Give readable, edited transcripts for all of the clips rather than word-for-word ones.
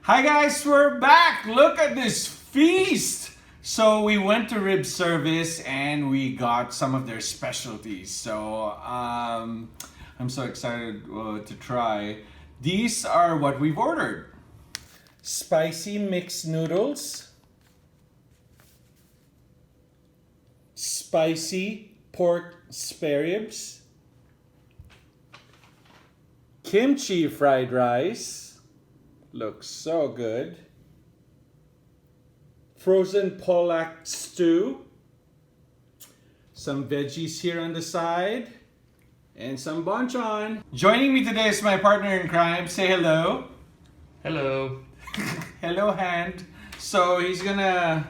Hi guys, we're back. Look at this feast. So we went to rib service and we got some of their specialties. So I'm so excited to try. These are what we've ordered. Spicy mixed noodles. Spicy pork spare ribs. Kimchi fried rice. Looks so good. Frozen Pollock stew. Some veggies here on the side. And some banchan. Joining me today is my partner in crime. Say hello. Hello. Hello, Hand. So he's gonna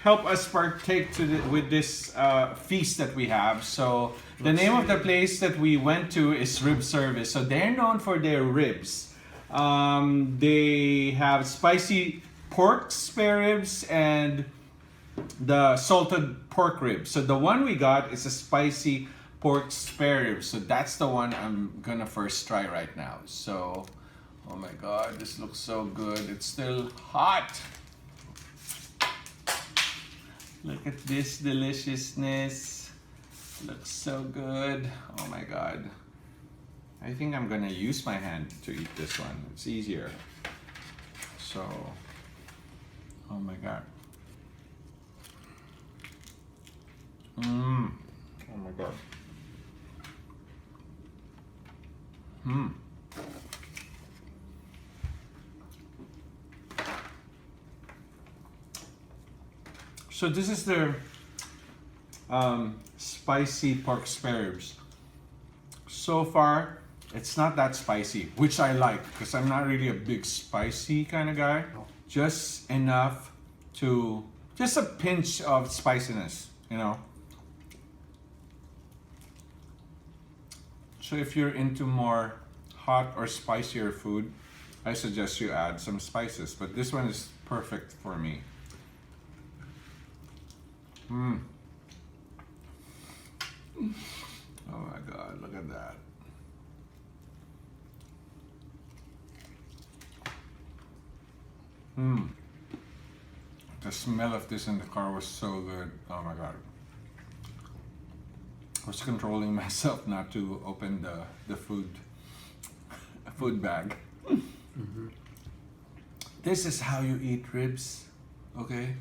help us partake with this feast that we have. So the name of the place that we went to is Rib Service. So they're known for their ribs. They have spicy pork spare ribs and the salted pork ribs. So the one we got is a spicy pork spare ribs. So that's the one I'm gonna first try right now. So, oh my God, this looks so good. It's still hot. Look at this deliciousness. Looks so good. Oh my God. I think I'm gonna use my hand to eat this one. It's easier. So, oh my God. Oh my God. So this is their spicy pork spare ribs. So far, it's not that spicy, which I like because I'm not really a big spicy kind of guy. Just enough to, just a pinch of spiciness, you know. So if you're into more hot or spicier food, I suggest you add some spices, but this one is perfect for me. Oh my God, look at that. The smell of this in the car was so good. Oh my God. I was controlling myself not to open the food bag. This is how you eat ribs, okay?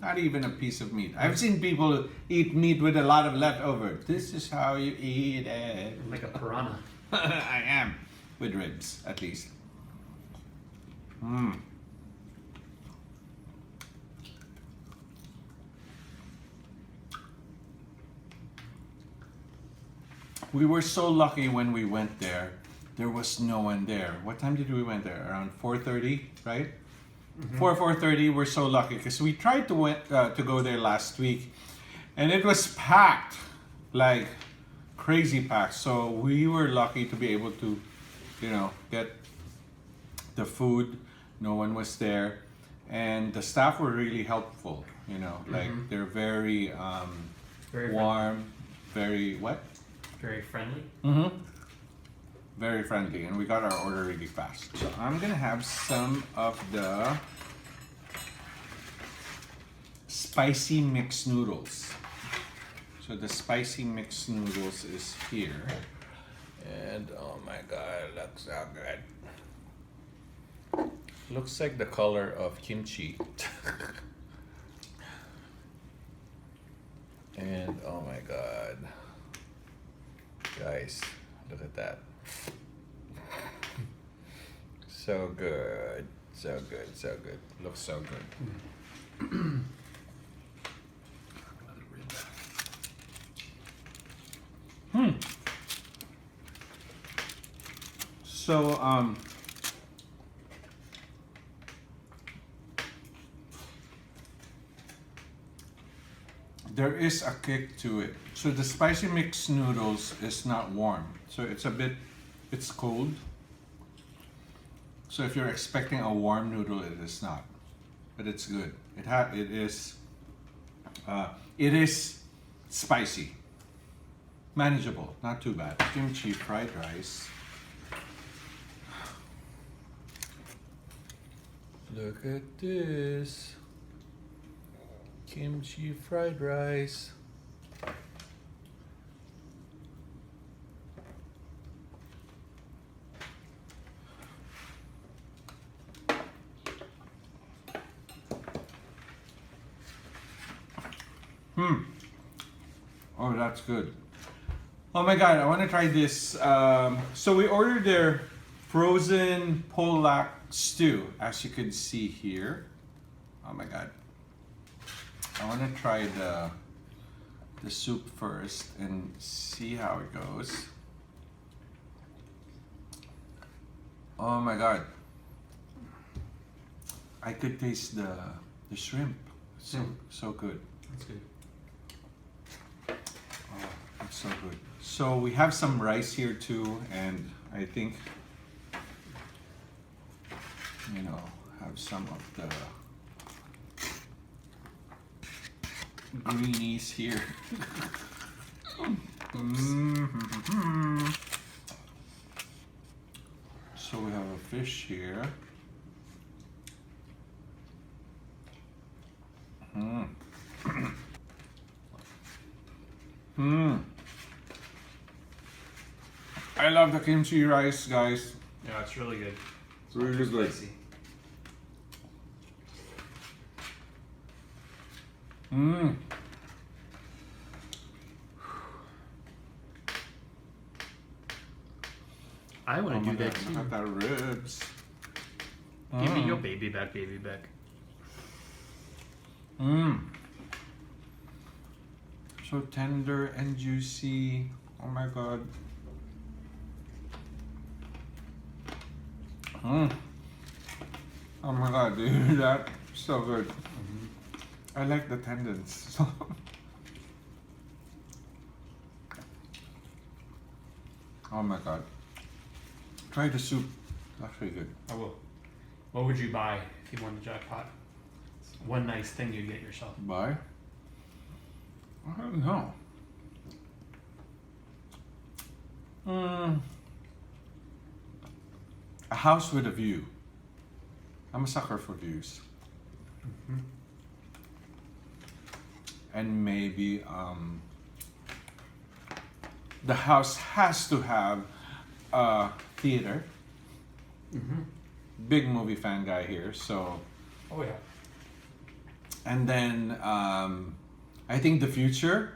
Not even a piece of meat. I've seen people eat meat with a lot of leftover. This is how you eat it. Like a piranha. I am, with ribs, at least. We were so lucky when we went there. There was no one there. What time did we went there? Around 4:30, right? 4:30. We're so lucky because we tried to go there last week, and it was packed, like crazy packed. So we were lucky to be able to, get the food. No one was there, and the staff were really helpful. Like they're very, Very warm, very what? Very friendly. Very friendly, and we got our order really fast. So I'm gonna have some of the spicy mixed noodles. So the spicy mixed noodles is here, and oh my God, it looks so good. Looks like the color of kimchi. And oh my God, guys, look at that. So good, so good, so good. Looks so good. So there is a kick to it. So the spicy mixed noodles is not warm. So it's cold. So if you're expecting a warm noodle, it is not. But it's good. It is spicy. Manageable, not too bad. Kimchi fried rice. Look at this. Kimchi fried rice. Oh, that's good. Oh my god, I want to try this. So we ordered their frozen Polak stew, as you can see here. Oh my god. I want to try the soup first and see how it goes. Oh my god. I could taste the shrimp. So good. That's good. Oh, it's so good. So we have some rice here too, and I think, you know, have some of the greenies here. So we have a fish here. I love the kimchi rice, guys. Yeah, it's really good. It's Really not too good. spicy. I want to do that too. Look at the ribs. Give me your baby back, baby back. So tender and juicy. Oh my god. Oh my god, dude, that's so good. I like the tendons. Oh my god. Try the soup. That's really good. I will. What would you buy if you won the jackpot? One nice thing you'd get yourself. Buy? I don't know. A house with a view. I'm a sucker for views. And maybe the house has to have a theater. Big movie fan guy here, so. Oh yeah. And then I think the future,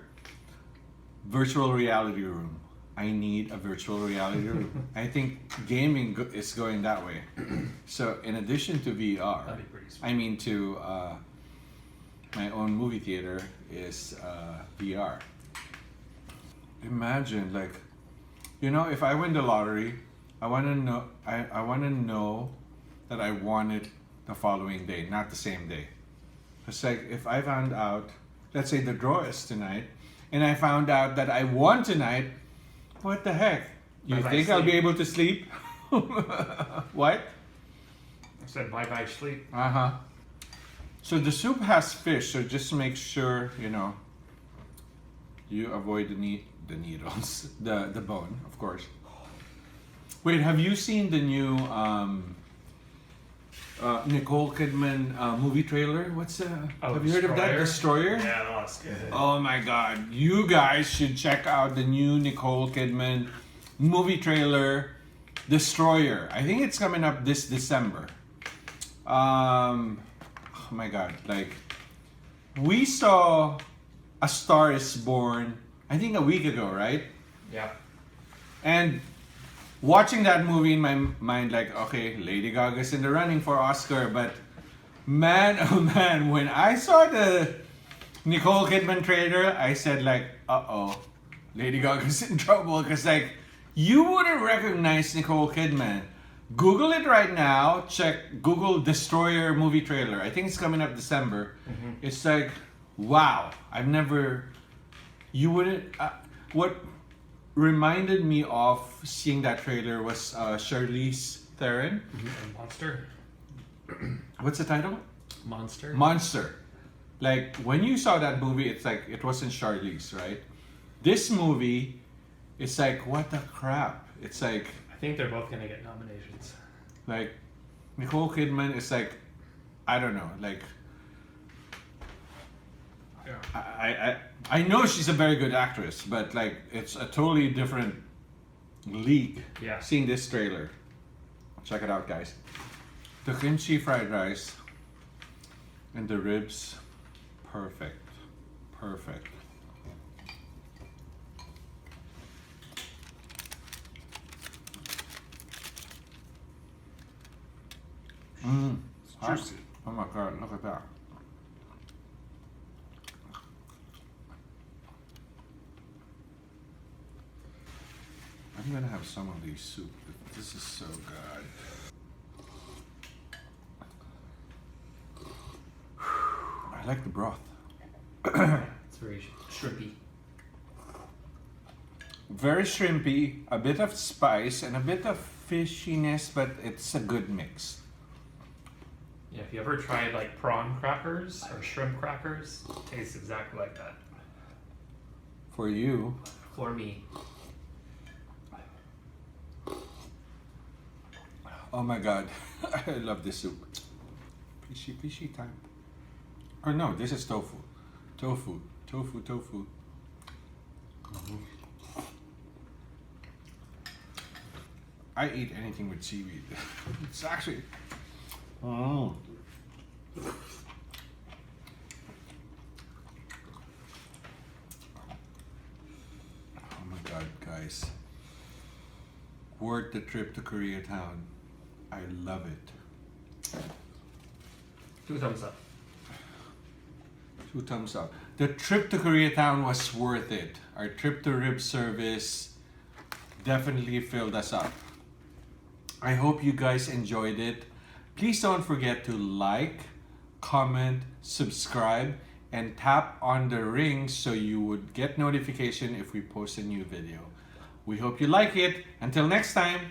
virtual reality room. I need a virtual reality room. I think gaming is going that way. So in addition to VR, That'd be pretty sweet. I mean to my own movie theater is VR. Imagine, like, you know, if I win the lottery, I want to know. I want to know that I won it the following day, not the same day. It's like if I found out, let's say the draw is tonight, and I found out that I won tonight. What the heck? You Bye-bye think I'll be sleep. able to sleep? What? I said bye bye sleep. So the soup has fish, so just make sure, you know, you avoid the needles, the bone, of course. Wait, have you seen the new Nicole Kidman movie trailer? What's have you heard of that? Destroyer? Yeah, that's good. Oh my god, you guys should check out the new Nicole Kidman movie trailer, Destroyer. I think it's coming up this December. Oh my god, like, we saw A Star is Born, I think a week ago, right? Yeah. And watching that movie in my mind, like, okay, Lady Gaga's in the running for Oscar, but man, oh man, when I saw the Nicole Kidman trailer, I said, like, uh-oh, Lady Gaga's in trouble, because, like, you wouldn't recognize Nicole Kidman. Google it right now, check Google Destroyer movie trailer. I think it's coming up December. It's like, wow, you wouldn't, what reminded me of seeing that trailer was Charlize Theron. Monster. What's the title? Monster. Monster. Like, when you saw that movie, it's like, it wasn't Charlize, right? This movie, it's like, what the crap? It's like I think they're both gonna get nominations. Nicole Kidman is like I don't know, like Yeah. I know she's a very good actress, but like it's a totally different league. Yeah. Seeing this trailer, check it out, guys. The kimchi fried rice and the ribs, perfect, perfect. Mm. It's juicy. Oh my god, look at that. I'm gonna have some of these soup. This is so good. I like the broth. It's very shrimpy. Very shrimpy, a bit of spice and a bit of fishiness, but it's a good mix. Yeah, if you ever tried like prawn crackers or shrimp crackers, it tastes exactly like that. For you, For me. oh my god, I love this soup. Fishy time. Or no, this is tofu. Tofu. I eat anything with seaweed. It's actually. Oh. Oh my god, guys. Worth the trip to Koreatown. I love it. 2 thumbs up. 2 thumbs up. The trip to Koreatown was worth it. Our trip to Rib Service definitely filled us up. I hope you guys enjoyed it. Please don't forget to like, comment, subscribe, and tap on the ring so you would get notification if we post a new video. We hope you like it. Until next time.